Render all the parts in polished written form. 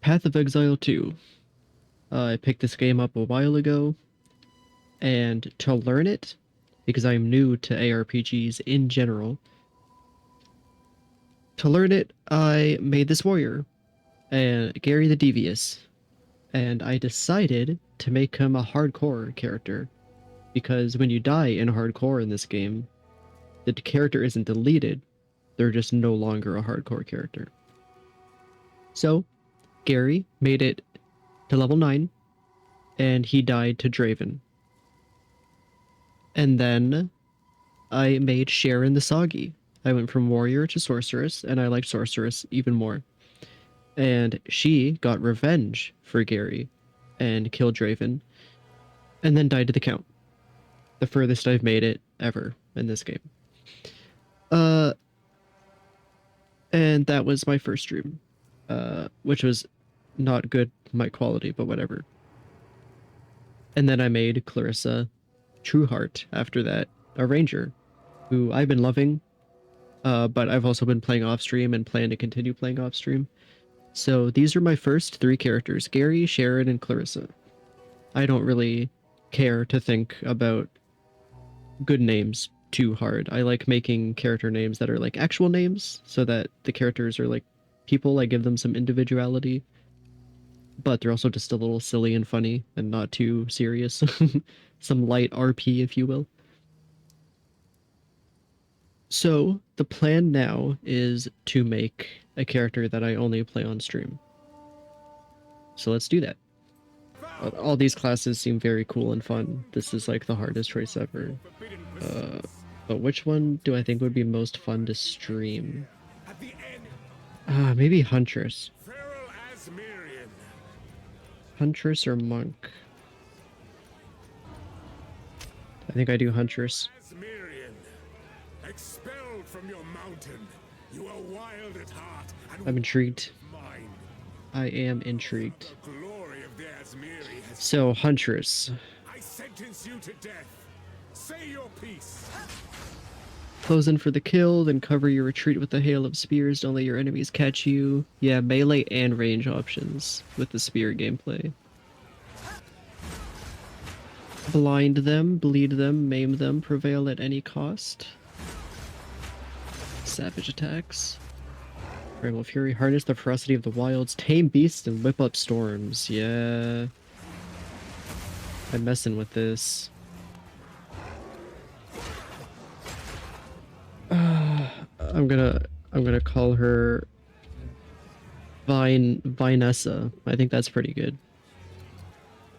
Path of Exile 2. I picked this game up a while ago, and to learn it, because I am new to ARPGs in general, to learn it, I made this warrior, and Gary the Devious, and I decided to make him a hardcore character, because when you die in hardcore in this game, the character isn't deleted, they're just no longer a hardcore character. So, Gary made it to level 9, and he died to Draven. And then I made Sharon the Soggy. I went from warrior to sorceress, and I liked sorceress even more. And she got revenge for Gary and killed Draven, and then died to the Count. The furthest I've made it ever in this game. Uh, and that was my first stream, which was not good mic quality, but whatever. And then I made Clarissa Trueheart after that, a ranger, who I've been loving, but I've also been playing off stream and plan to continue playing off stream. So these are my first three characters: Gary, Sharon, and Clarissa. I don't really care to think about good names too hard. I like making character names that are like actual names so that the characters are like people. I give them some individuality, but they're also just a little silly and funny and not too serious. Some light RP, if you will. So the plan now is to make a character that I only play on stream. So let's do that. All these classes seem very cool and fun. This is like the hardest choice ever. But which one do I think would be most fun to stream? Maybe Huntress. Huntress or Monk? I think I do Huntress. Expelled from your mountain, you are wild at heart. I'm intrigued. I am intrigued. So, Huntress. I sentence you to death. Say your piece. Close in for the kill, then cover your retreat with a hail of spears. Don't let your enemies catch you. Yeah, melee and range options with the spear gameplay. Blind them, bleed them, maim them, prevail at any cost. Savage attacks. Primal Fury, harness the ferocity of the wilds, tame beasts, and whip up storms. Yeah. I'm messing with this. I'm gonna call her Vinessa. I think that's pretty good.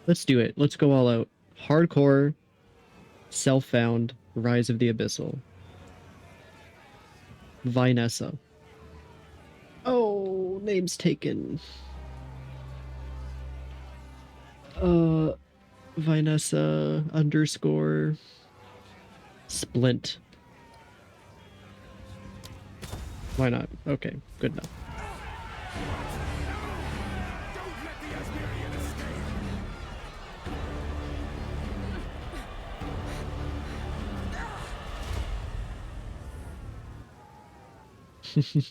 Let's do it. Let's go all out. Hardcore, self-found, Rise of the Abyssal. Vinessa. Oh, name's taken. Vinessa underscore Splint. Why not? Okay, good enough.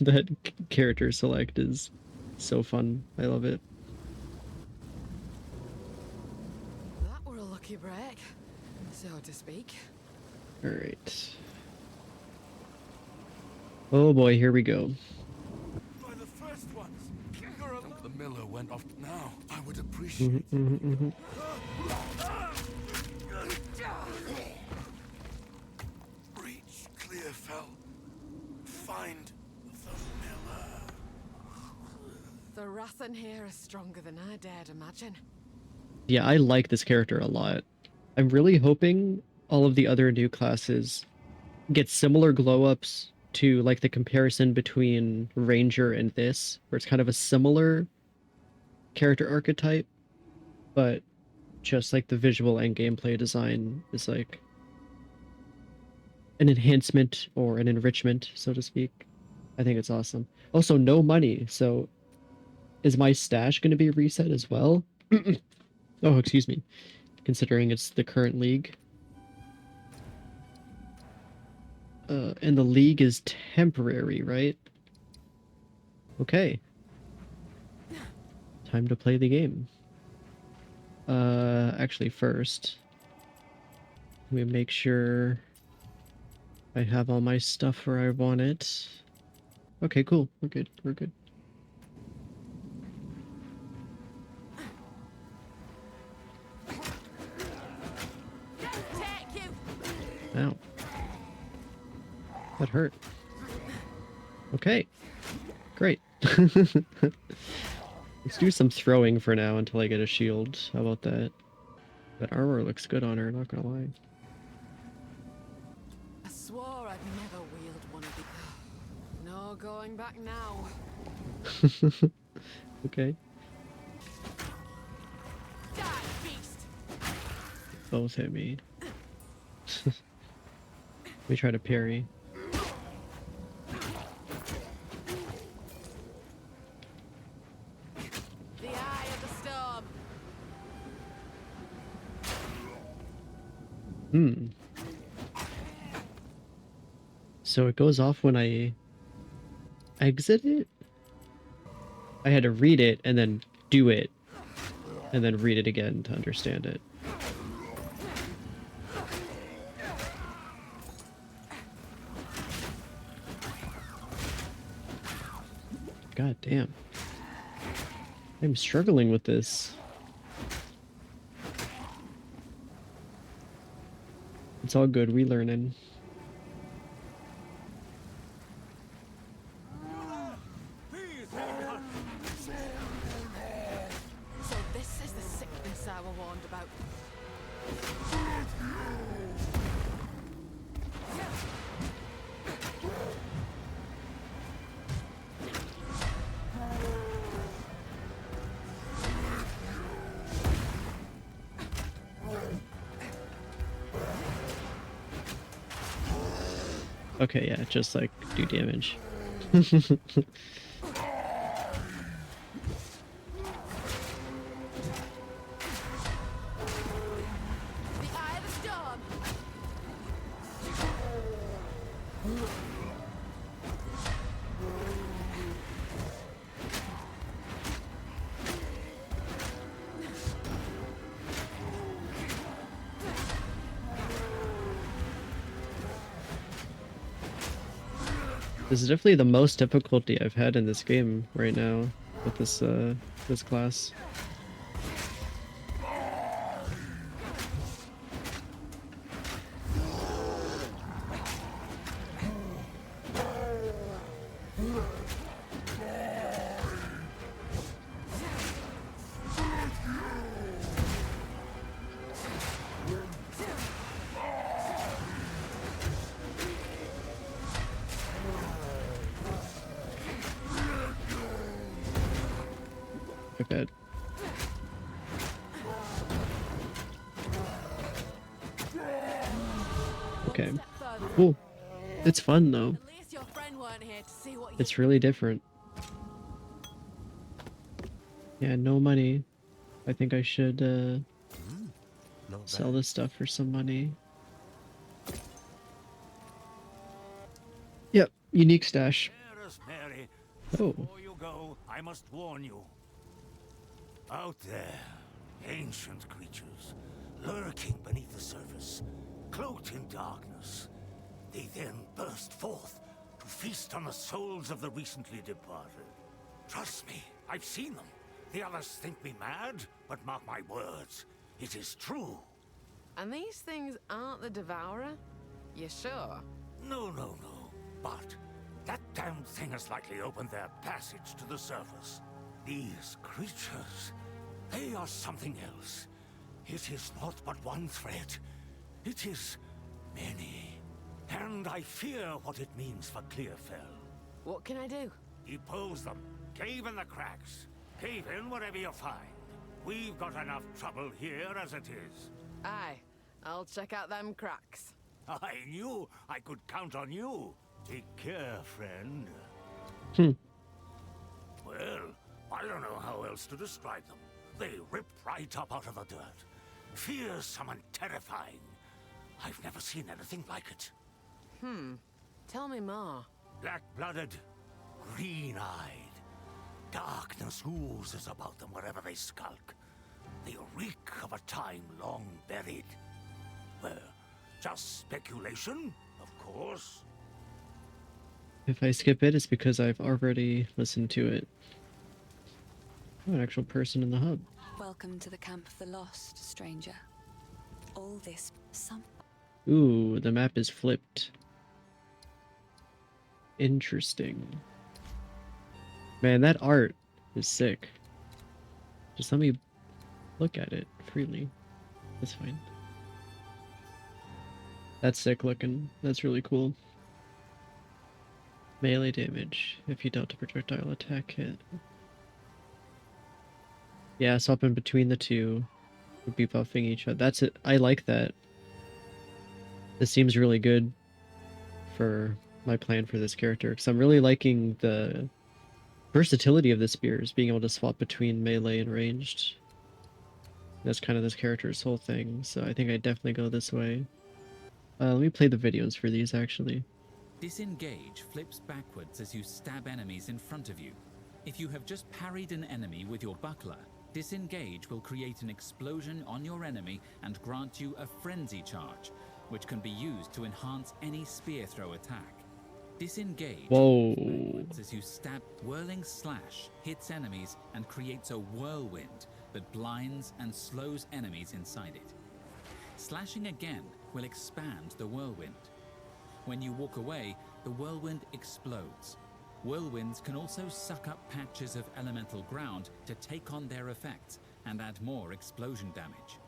That character select is so fun. I love it. That were a lucky break, so to speak. All right. Oh boy, here we go. By the first ones. The miller went off now. I would appreciate Breach Clearfell. Find the miller. The wrath in here is stronger than I dared imagine. Yeah, I like this character a lot. I'm really hoping all of the other new classes get similar glow-ups to like the comparison between Ranger and this, where it's kind of a similar character archetype, but just like the visual and gameplay design is like an enhancement or an enrichment, so to speak. I think it's awesome. Also, no money, so is my stash going to be reset as well? Oh, excuse me. Considering it's the current league. And the league is temporary, right? Okay. Time to play the game. Actually first, let me make sure I have all my stuff where I want it. Okay, cool. We're good. We're good. Take you. Ow. That hurt. Okay. Great. Let's do some throwing for now until I get a shield. How about that? That armor looks good on her, not gonna lie. I swore I'd never wield one of these. No going back now. Okay. Die, beast. Both hit me. Let me try to parry. The eye of the storm. Hmm. So it goes off when I exit it? I had to read it and then do it, and then read it again to understand it. God damn. I'm struggling with this. It's all good, we learning. So this is the sickness I were warned about. Okay, yeah, just like do damage. The eye of the storm. This is definitely the most difficulty I've had in this game right now with this this class. I bet. Okay. Cool. It's fun though. At least your friend weren't here to see what you It's really different. Yeah, no money. I think I should sell this stuff for some money. Yep, unique stash. Dearest Mary, Oh, before you go, I must warn you. Out there, ancient creatures, lurking beneath the surface, cloaked in darkness. They then burst forth to feast on the souls of the recently departed. Trust me, I've seen them. The others think me mad, but mark my words, it is true. And these things aren't the Devourer? You sure? No. But that damn thing has likely opened their passage to the surface. These creatures, they are something else. It is not but one threat. It is many. And I fear what it means for Clearfell. What can I do? Depose them. Cave in the cracks. Cave in whatever you find. We've got enough trouble here as it is. Aye, I'll check out them cracks. I knew I could count on you. Take care, friend. Well, I don't know how else to describe them. They rip right up out of the dirt. Fearsome and terrifying. I've never seen anything like it. Tell me more. Black-blooded, green-eyed. Darkness oozes about them wherever they skulk. They reek of a time long buried. Well, just speculation, of course. If I skip it, it's because I've already listened to it. Oh, an actual person in the hub. Welcome to the Camp of the Lost, stranger. All this Ooh, the map is flipped. Interesting. Man, that art is sick. Just let me look at it freely. That's fine. That's sick looking. That's really cool. Melee damage if you dealt a projectile attack hit. Yeah, swapping between the two would be buffing each other. That's it. I like that. This seems really good for my plan for this character, because I'm really liking the versatility of the spears, being able to swap between melee and ranged. That's kind of this character's whole thing, so I think I definitely go this way. Let me play the videos for these, actually. Disengage flips backwards as you stab enemies in front of you. If you have just parried an enemy with your buckler, disengage will create an explosion on your enemy and grant you a frenzy charge, which can be used to enhance any spear throw attack. Disengage Whoa. backwards as you stab. Whirling slash hits enemies and creates a whirlwind that blinds and slows enemies inside it. Slashing again will expand the whirlwind. When you walk away, the whirlwind explodes. Whirlwinds can also suck up patches of elemental ground to take on their effects and add more explosion damage.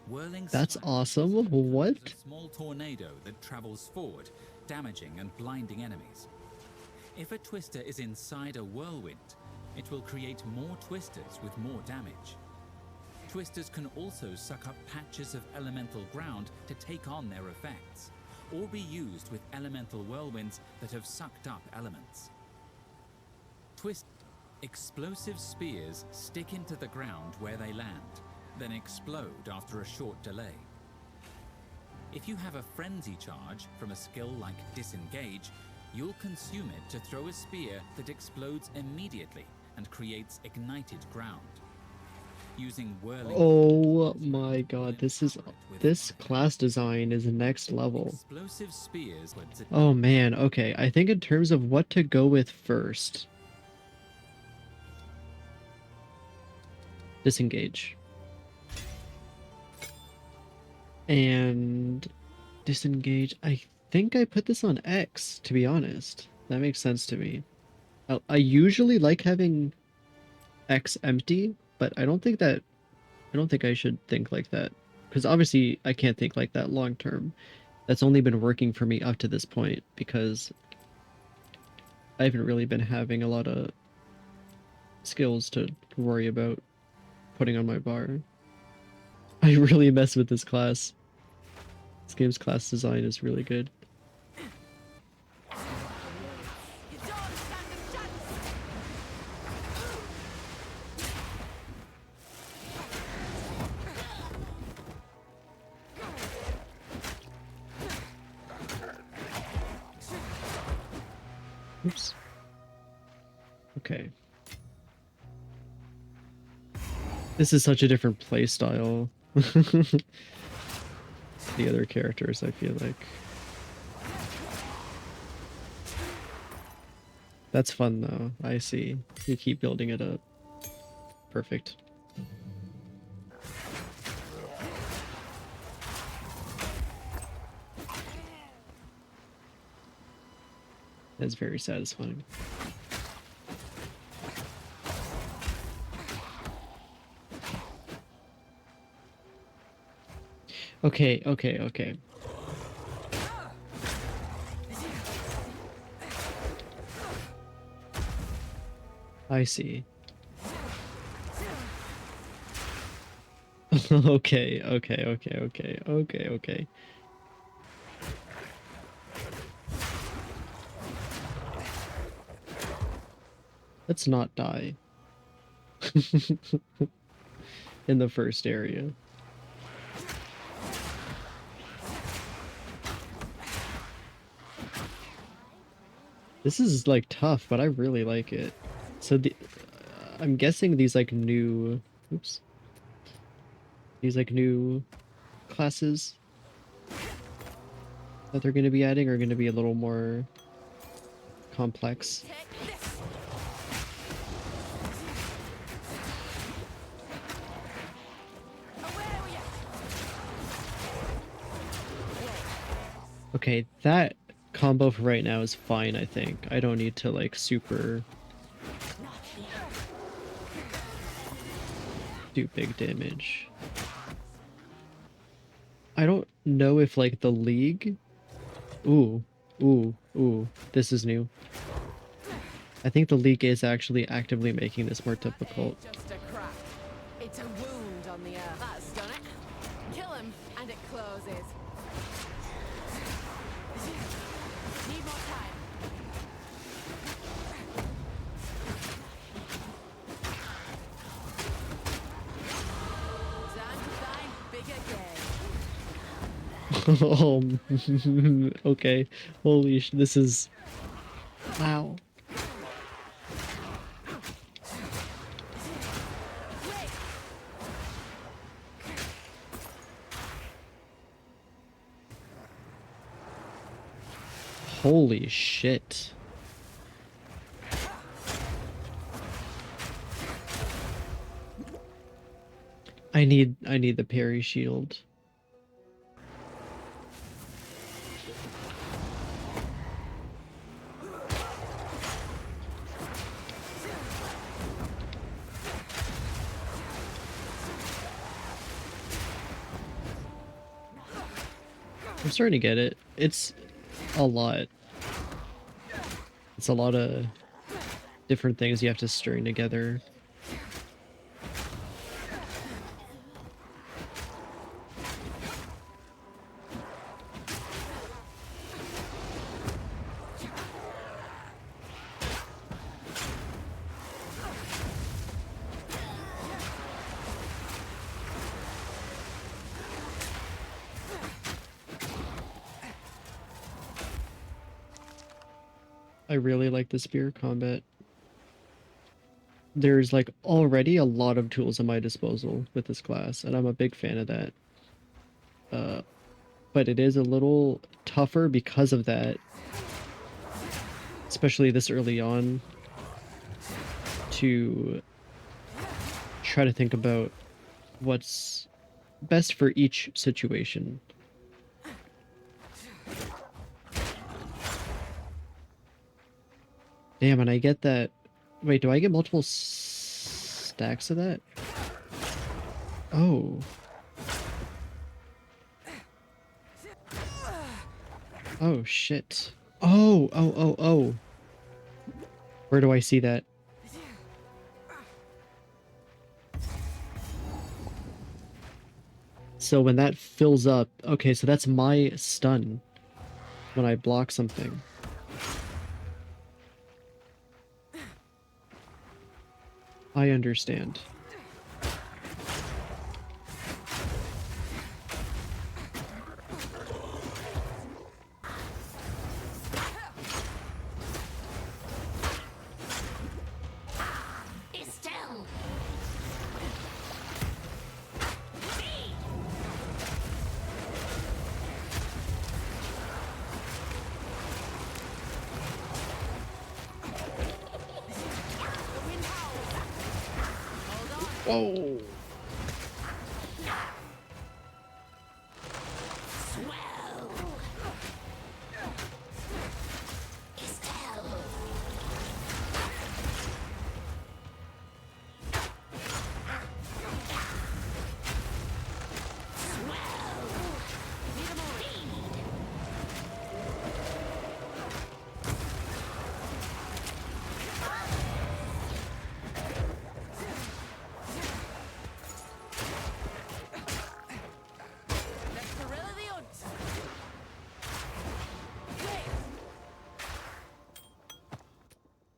Whirling That's slash awesome. is What? a small tornado that travels forward, damaging and blinding enemies. If a twister is inside a whirlwind, it will create more twisters with more damage. Twisters can also suck up patches of elemental ground to take on their effects, or be used with elemental whirlwinds that have sucked up elements. Explosive spears stick into the ground where they land, then explode after a short delay. If you have a frenzy charge from a skill like Disengage, you'll consume it to throw a spear that explodes immediately and creates ignited ground. Using whirling... Oh my god, this class design is next level. Explosive spears... Oh man, okay. I think in terms of what to go with first. Disengage. And disengage. I think I put this on X, to be honest. That makes sense to me. I usually like having X empty, but I don't think I should think like that. Because obviously I can't think like that long term. That's only been working for me up to this point because I haven't really been having a lot of skills to worry about putting on my bar. I really mess with this class. This game's class design is really good. Oops. Okay. This is such a different play style. The other characters, I feel like. That's fun though, I see. You keep building it up. Perfect. That's very satisfying. Okay. I see. Okay. Let's not die. In the first area. This is like tough, but I really like it. So I'm guessing these like new, oops, these like new classes that they're going to be adding are going to be a little more complex. Take this. Away with you. Okay, that combo for right now is fine, I think. I don't need to like super do big damage. I don't know if like the League... Ooh, ooh, this is new. I think the League is actually actively making this more difficult. Just a crack. It's a wound on the earth. That's done it. Kill him, and it closes. Need more time. Time to find bigger game. Okay. Holy this is... Wow. Holy shit. I need the parry shield. I'm starting to get it. It's a lot. It's a lot of different things you have to string together. I really like the spear combat. There's like already a lot of tools at my disposal with this class, and I'm a big fan of that. But it is a little tougher because of that, especially this early on, to try to think about what's best for each situation. Damn, and I get that... Wait, do I get multiple stacks of that? Oh. Oh, shit. Oh. Where do I see that? So when that fills up... Okay, so that's my stun when I block something. I understand. Whoa!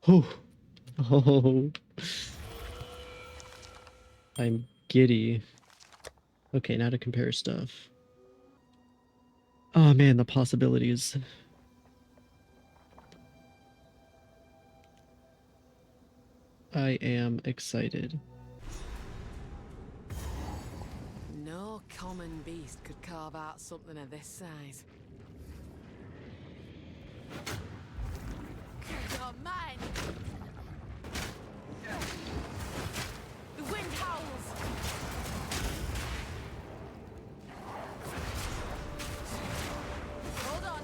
Oh, oh, I'm giddy. Okay, now to compare stuff. Oh man, the possibilities. I am excited. No common beast could carve out something of this size. You're mine! The wind howls! Hold on!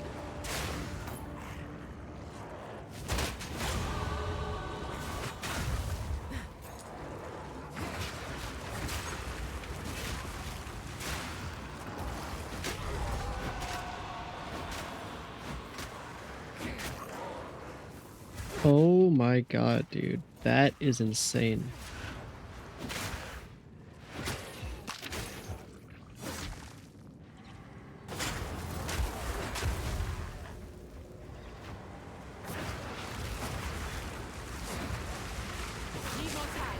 Oh my god, dude. That is insane. Need more time.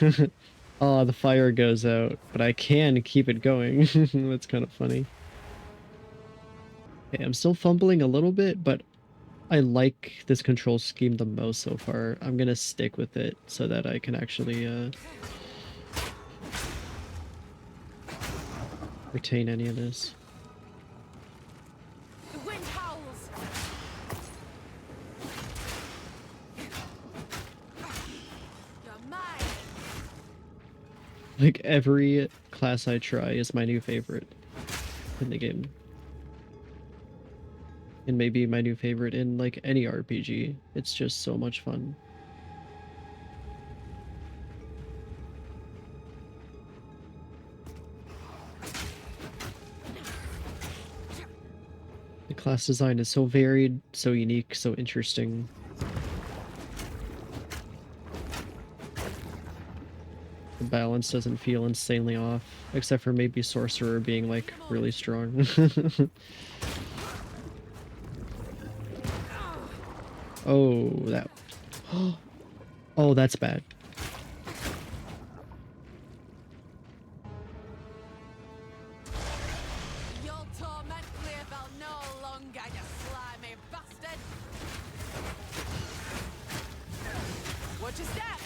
Uh, oh, the fire goes out, but I can keep it going. That's kind of funny. Okay, I'm still fumbling a little bit, but I like this control scheme the most so far. I'm gonna stick with it so that I can actually retain any of this. The wind howls! You're mine! Like every class I try is my new favorite in the game. And maybe my new favorite in like any RPG. It's just so much fun. The class design is so varied, so unique, so interesting. The balance doesn't feel insanely off, except for maybe Sorcerer being like really strong. Oh, that. Oh, that's bad. You'll torment Clearfell no longer, you slimy bastard! Watch your step!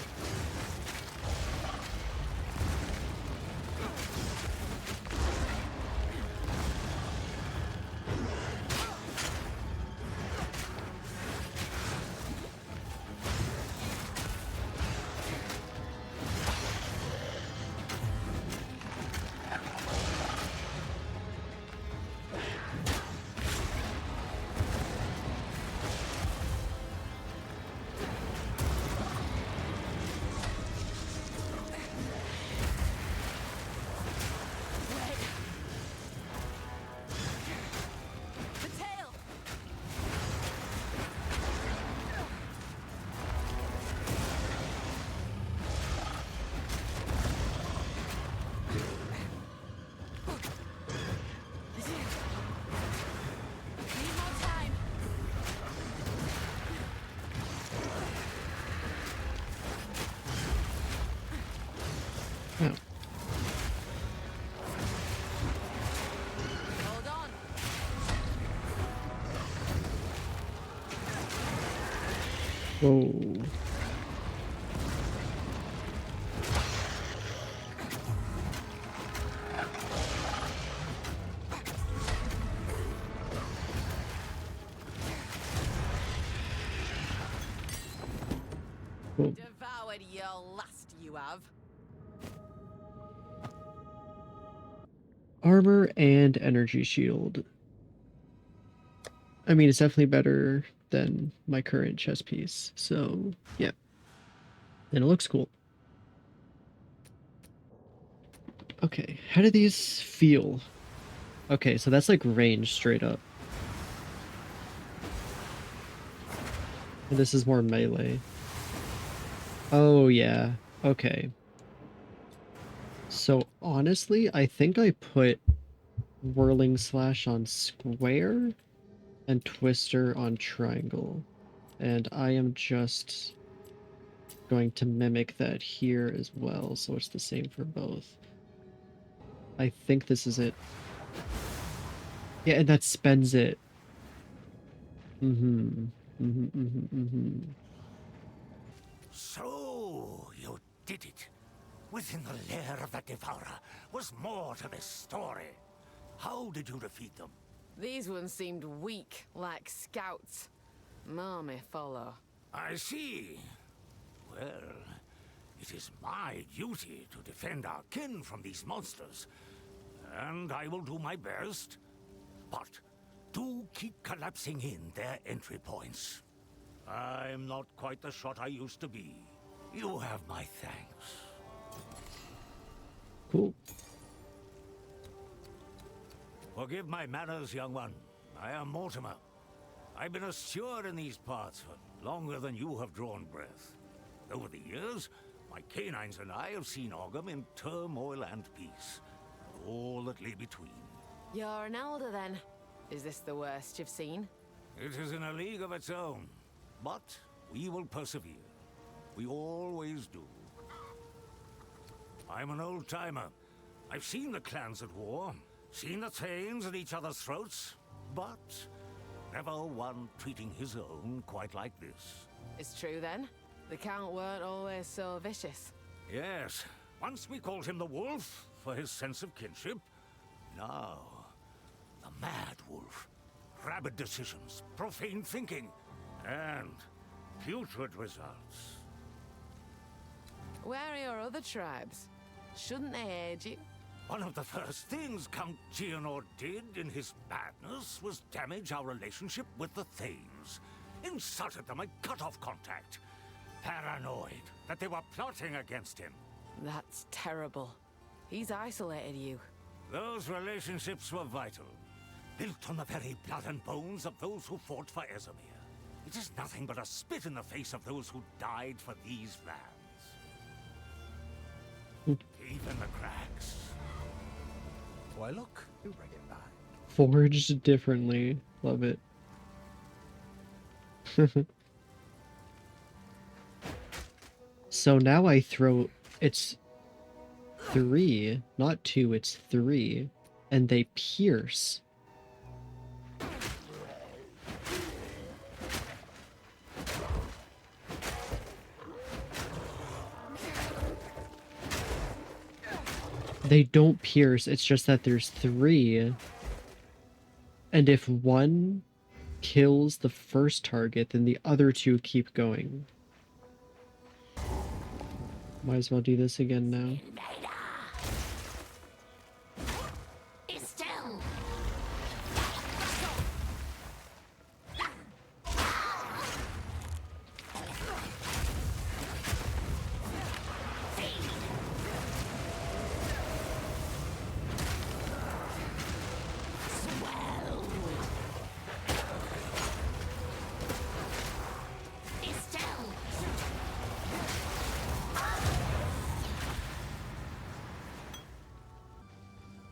The tail! Need more time. Oh. Hold on. Whoa. Whoa. Devoured your lust, you have. Armor and energy shield. I mean, it's definitely better than my current chest piece. So, yeah. And it looks cool. Okay, how do these feel? Okay, so that's like range straight up. And this is more melee. Oh, yeah. Okay. So, honestly, I think I put Whirling Slash on square and Twister on triangle. And I am just going to mimic that here as well, so it's the same for both. I think this is it. Yeah, and that spends it. So, you did it. Within the lair of the Devourer was more to this story. How did you defeat them? These ones seemed weak, like scouts. More may follow. I see. Well, it is my duty to defend our kin from these monsters. And I will do my best. But do keep collapsing in their entry points. I'm not quite the shot I used to be. You have my thanks. Cool. Forgive my manners, young one. I am Mortimer. I've been a steward in these parts for longer than you have drawn breath. Over the years, my canines and I have seen Ogham in turmoil and peace. And all that lay between. You're an elder, then. Is this the worst you've seen? It is in a league of its own. But we will persevere. We always do. I'm an old-timer. I've seen the clans at war, seen the Thanes at each other's throats, but never one treating his own quite like this. It's true, then? The Count weren't always so vicious. Yes, once we called him the Wolf for his sense of kinship. Now, the Mad Wolf. Rabid decisions, profane thinking, and putrid results. Where are your other tribes? Shouldn't they aid you? One of the first things Count Geonor did in his madness was damage our relationship with the Thanes. Insulted them and cut off contact. Paranoid that they were plotting against him. That's terrible. He's isolated you. Those relationships were vital. Built on the very blood and bones of those who fought for Ezemir. It is nothing but a spit in the face of those who died for these lands. Even the cracks. Why look, you bring it back. Forged differently. Love it. So now I throw... It's 3, not 2, it's 3. And they pierce. They don't pierce, it's just that there's 3. And if one kills the first target, then the other 2 keep going. Might as well do this again now.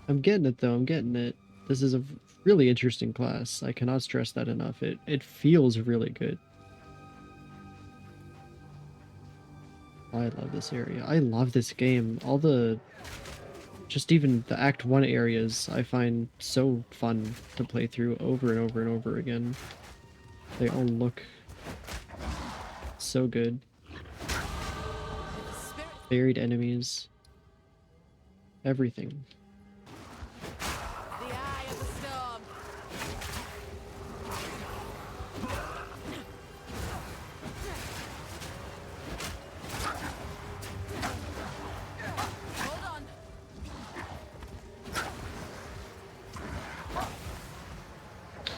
I'm getting it though, I'm getting it. This is a really interesting class. I cannot stress that enough. It feels really good. I love this area. I love this game. All the... Just even the Act 1 areas I find so fun to play through over and over and over again. They all look so good. Buried enemies. Everything. The eye of the storm.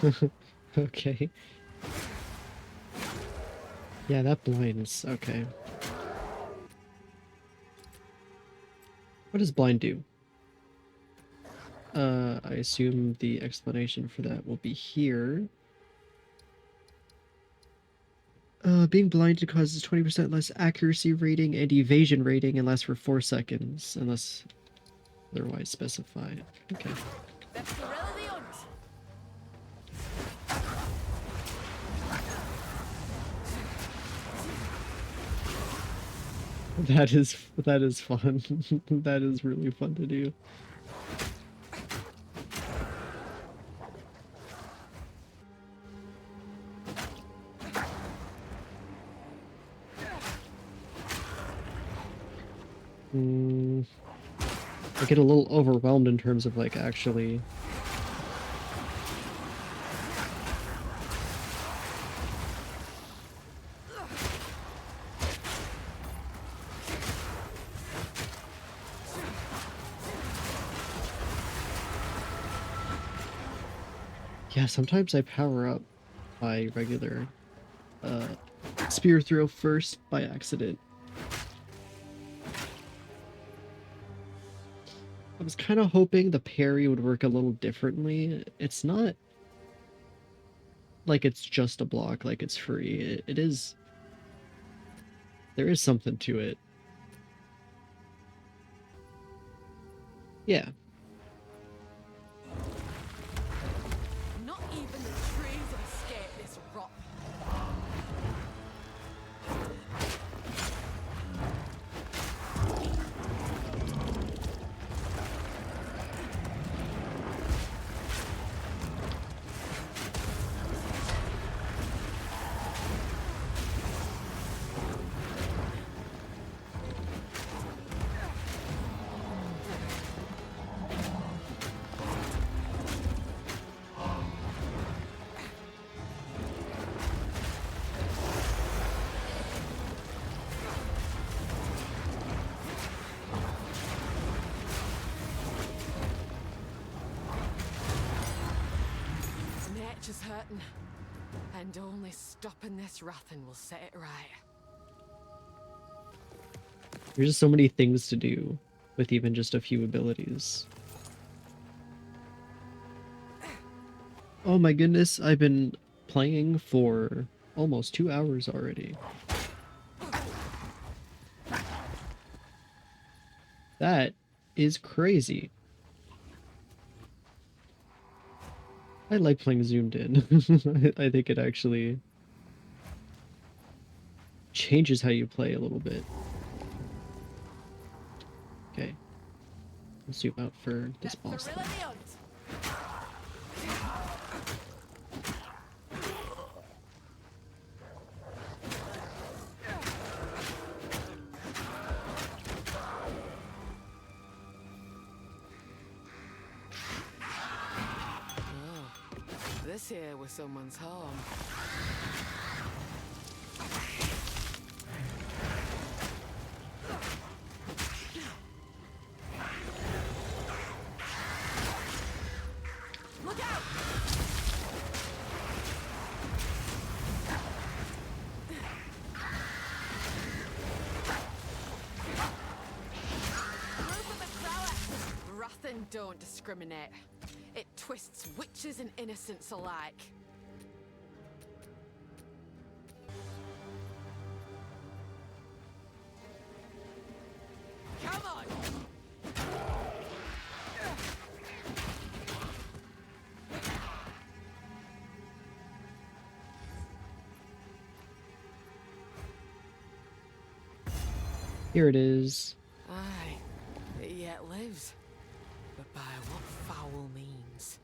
Hold on. Okay. Yeah, that blinds. Okay. What does blind do? I assume the explanation for that will be here. Being blinded causes 20% less accuracy rating and evasion rating and lasts for 4 seconds, unless otherwise specified. Okay. That's the hunt. That is fun. That is really fun to do. I get a little overwhelmed in terms of like actually. Yeah, sometimes I power up my regular spear throw first by accident. I was kind of hoping the parry would work a little differently. It's not like it's just a block, like it's free. It is. There is something to it. Yeah. Not even the trees have escaped this rot. Nature's hurting, and only stopping this wrathing will set it right. There's just so many things to do with even just a few abilities. Oh my goodness, I've been playing for almost 2 hours already. That is crazy. I like playing zoomed in. I think it actually changes how you play a little bit. Okay. I'll zoom out for this The boss thrill thing. of the hunt. Oh, this here was someone's home. Look out! Move with the crowler! Wrathen don't discriminate. It twists witches and innocents alike. Come on! Here it is. Aye, it yet lives. But by what foul means?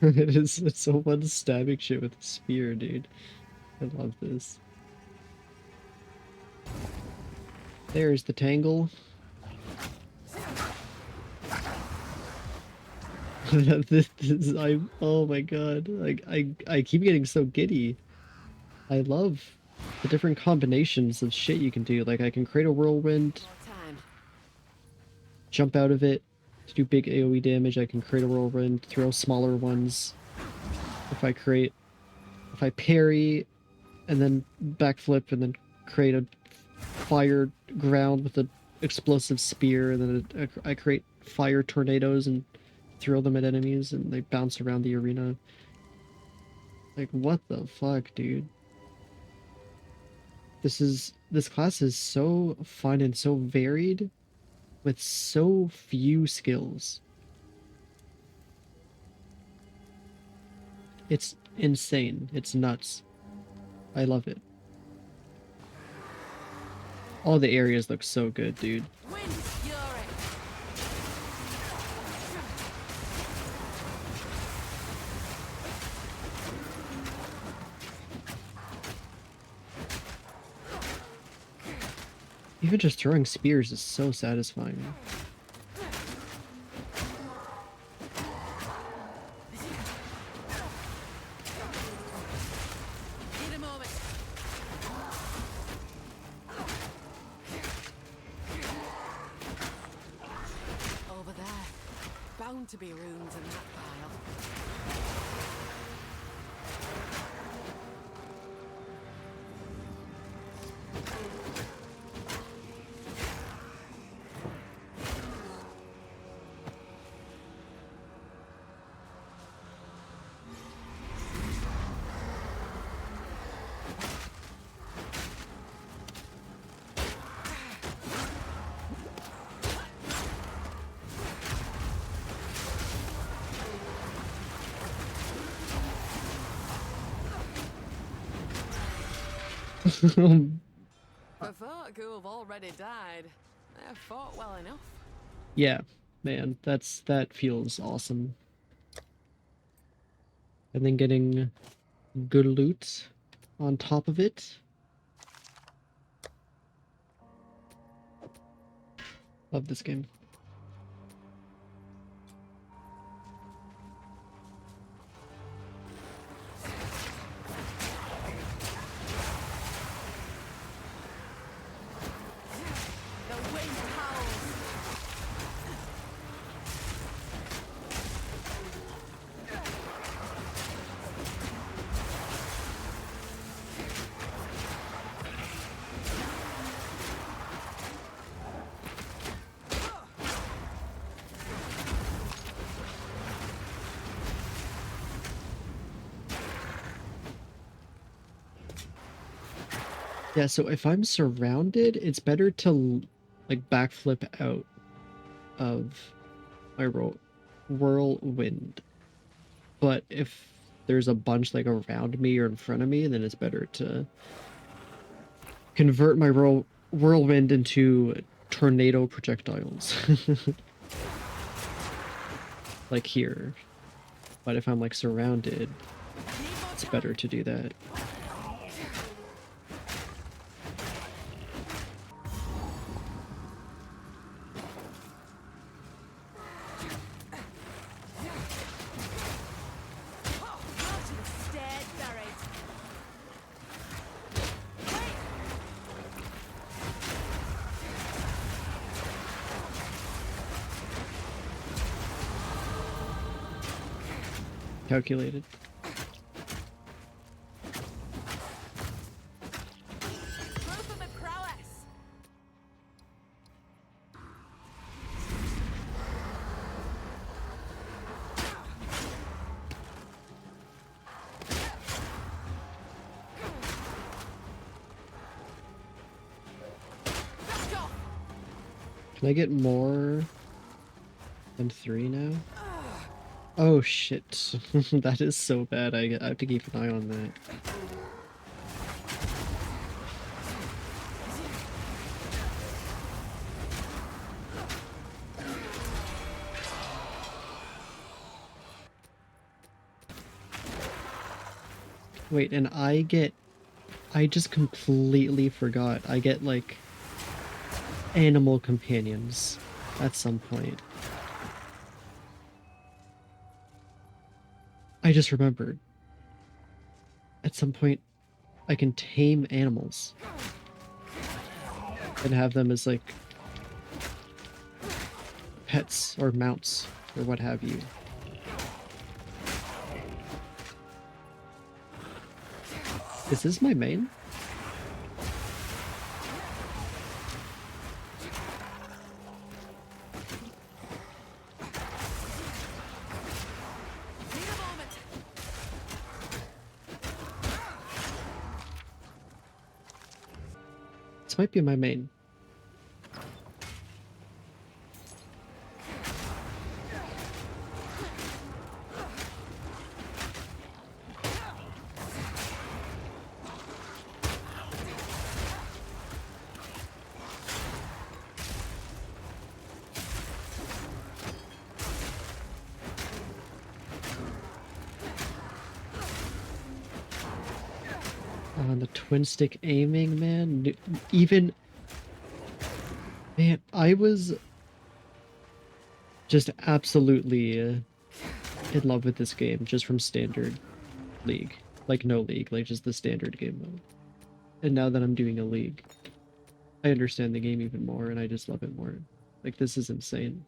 It's so fun stabbing shit with a spear, dude. I love this. There's the tangle. Oh my god. Like I keep getting so giddy. I love the different combinations of shit you can do. Like I can create a whirlwind, jump out of it to do big AoE damage. I can create a whirlwind, throw smaller ones. If I parry and then backflip and then create a fire ground with an explosive spear, and then I create fire tornadoes and throw them at enemies and they bounce around the arena. Like, what the fuck, dude? This class is so fun and so varied with so few skills. It's insane. It's nuts. I love it. All the areas look so good, dude. Wind fury. Even just throwing spears is so satisfying. Need a moment. Over there. Bound to be runes in that pile. For folk who have already died, they've fought well enough. Yeah, man, that feels awesome. And then getting good loot on top of it. Love this game. The wind howls. Yeah, so if I'm surrounded, it's better to like backflip out of my whirlwind. But if there's a bunch like around me or in front of me, then it's better to convert my whirlwind into tornado projectiles. Like here. But if I'm like surrounded, it's better to do that. Instead, buried. Calculated. Proof of my prowess. Back off. Can I get more than 3 now? Oh shit. That is so bad. I have to keep an eye on that. Wait, and I just completely forgot. I get like animal companions at some point. I just remembered. At some point, I can tame animals and have them as like pets or mounts or what have you. Is this my main? Need a moment. This might be my main. On the twin stick aiming, man. Even, man, I was just absolutely in love with this game just from standard League. Like no League, like just the standard game mode. And now that I'm doing a League, I understand the game even more and I just love it more. Like this is insane.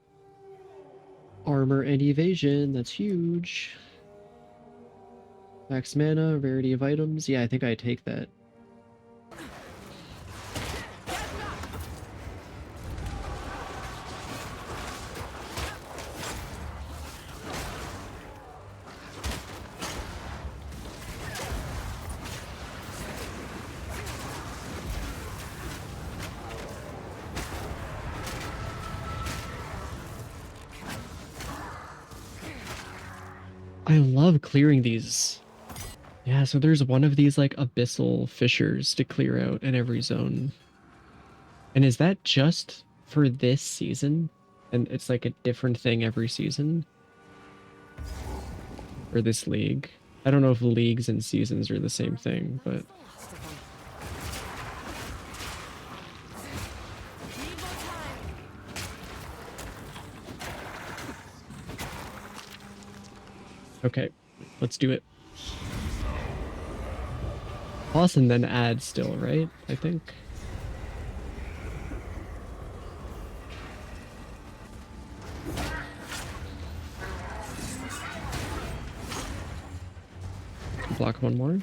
Armor and evasion, that's huge. Max mana, rarity of items. Yeah, I think I take that. I love clearing these. Yeah, so there's one of these like abyssal fissures to clear out in every zone. And is that just for this season? And it's like a different thing every season? Or this league? I don't know if leagues and seasons are the same thing, but... Need more time. Okay, let's do it. Boss and then add still, right? I think. Block one more.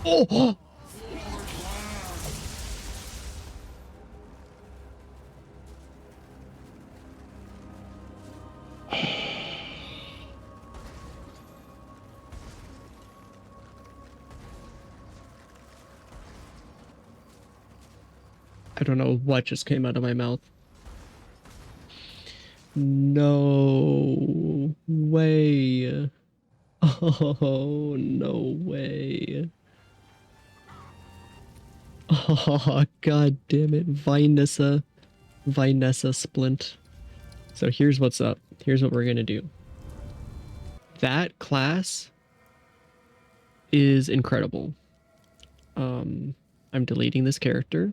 Oh! I don't know what just came out of my mouth. No way. Oh, no way. Oh, god damn it. Vinessa Splint. So here's what's up. Here's what we're gonna do. That class is incredible. I'm deleting this character.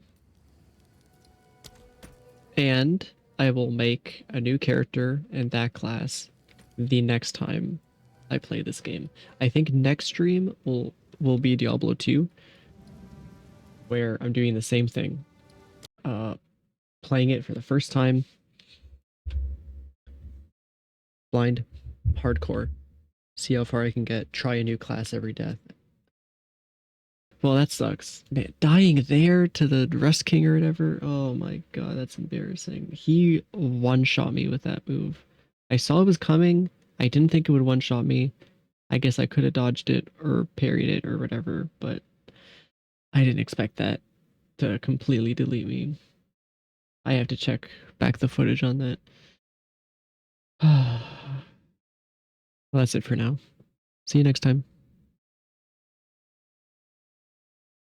And I will make a new character in that class the next time I play this game. I think next stream will be Diablo 2, where I'm doing the same thing. Playing it for the first time. Blind, hardcore. See how far I can get. Try a new class every death. Well, that sucks. Man, dying there to the Rust King or whatever. Oh my god, that's embarrassing. He one-shot me with that move. I saw it was coming. I didn't think it would one-shot me. I guess I could have dodged it or parried it or whatever, but I didn't expect that to completely delete me. I have to check back the footage on that. Well, that's it for now. See you next time.